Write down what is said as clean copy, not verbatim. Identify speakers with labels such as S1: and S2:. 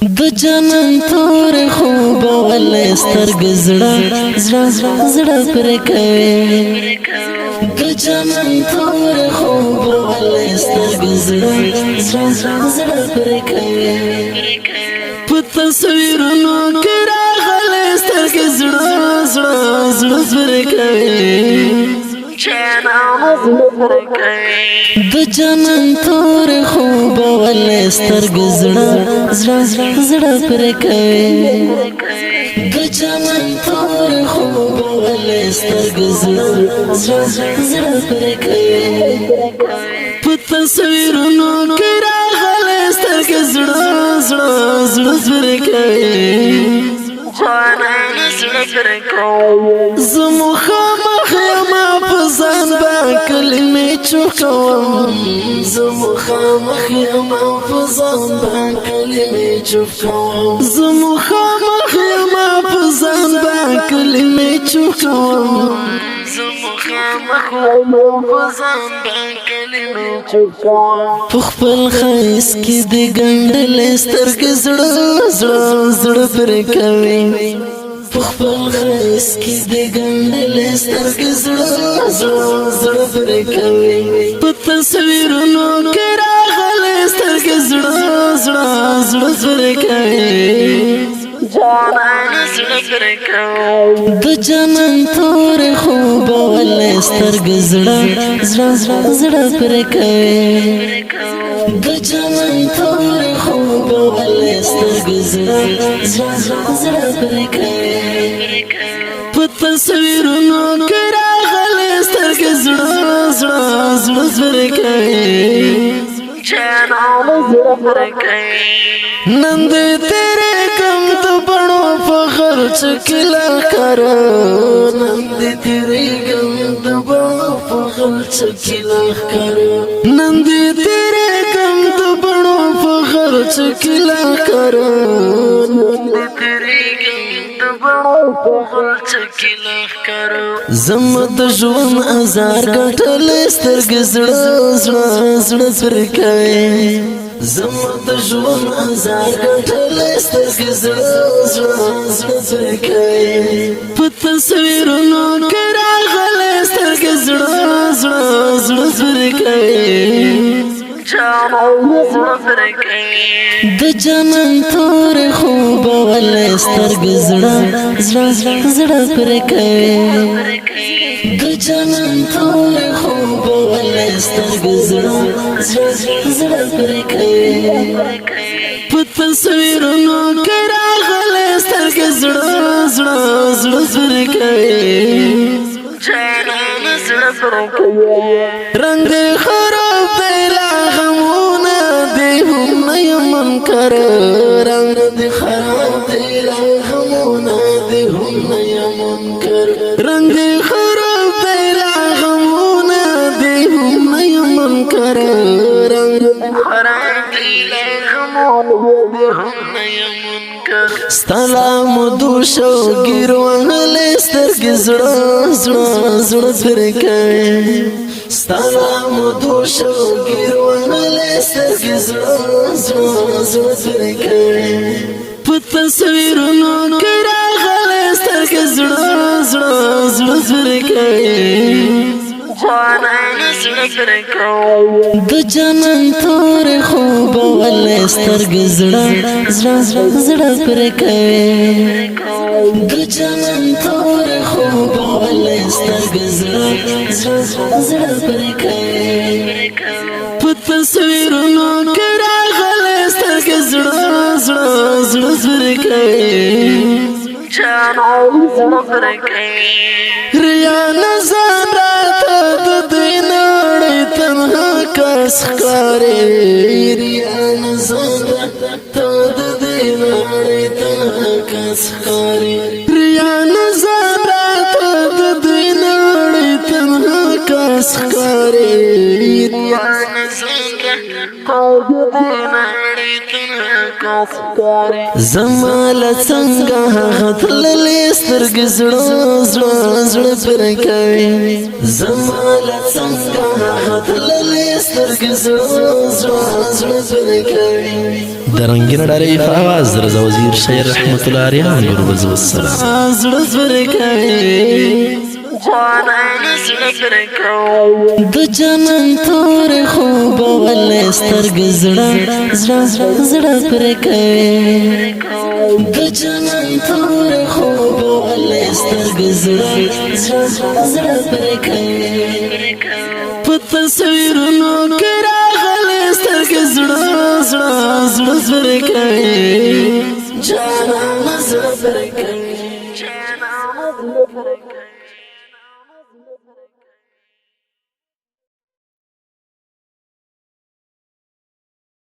S1: د جنان تور خوب ول سترګ زړه زړه زړه پر کوي د جنان تور خوب ول سترګ زړه زړه زړه پر کوي په تصویرونو کې راغلي سترګ زړه زړه زړه پر کوي د جنان تور خوب ول سترګ زړه زړه زړه پر کوي د جنان تور خوب ول سترګ زړه زړه پر کوي په تصویرونو کې راغلي سترګ زړه زړه پر کوي زمو خامخ یما پزان با کلمې چوکوم زمو خامخ یما پزان با کلمې چوکوم زمو خامخ یما پزان با کلمې چوکوم زمو خامخ یما پزان با کلمې چوکوم په خپل خیس کې د ګنډل سترګ زړه زړه پر کوي خپل خیس کې د ګنډل سترګ زړه پر کوي په تصویرونو کې راغلي سترګ زړه پر کوي د جنان تور خوب ول سترګ زړه پر کوي د جنان تور خوب ول سترګ زړه پر کوي په تصویرونو کې راغلي سترګ زړه پر کوي نن دې تیرې کم د بڼو فخر چکلا کر نن دې تیرې کم د بڼو فخر چکلا کر نن دې تیرې کم د بڼو فخر چکلا کر نن دې تیرې کم د بڼو فخر چکلا کر زم د ژوند ازار ګټل سترګ زړه پر کوي زم د ژوند ازار ګټل سترګ زړه پر کوي په تصویرونو کې راغلي سترګ زړه پر کوي د جنان تور خوب ول سترګ زړه پر کوي د جنان تور خوب ول سترګ زړه پر کوي په تصویرونو کې راغلي سترګ زړه پر کوي رنگ خراب دی لا غمونه دی هم نه یمن کر رنگ دی خراب دی لا غمونه دی هم نه یمن کر رنگ خراب دی لا غمونه دی هم نه یمن کر رنگ خراب دی لا غمونه دی هم نه یمن کر سلام دوشو ګیروانل سترګ زړه پر کوي سلام دوشو ګیروانل سترګ زړه پر کوي په تصویرونو کې راغلي سترګ زړه پر کوي د جنان تور خوب ول سترګ زړه پر کوي د جنان تور خوب ول سترګ زړه پر کوي په تصویرونو کې راغلي سترګ زړه پر کوي ریا نظر راته د دې نړۍ تنها کس ښکاري ریا نظر راته د دې نړۍ تنها کس ښکاري ریا نظر راته د دې نړۍ تنها کس ښکاري ریا نظر راته د دې نړۍ تنها زمال څنګه غتللې سترګې زړه پر کوي زمال څنګه غتللې سترګې زړه پر کوي درنګین ډارې په आवाज رضا وزیر شیر رحمت الله علیه ګوربز والسلام زړه پر کوي د جنان تور خوب ولې سترګې زړه پر کوي د جنان تور خوب ولې سترګې زړه پر کوي په تصویرونو کې راغلې سترګې زړه پر کوي جانان زړه پر کوي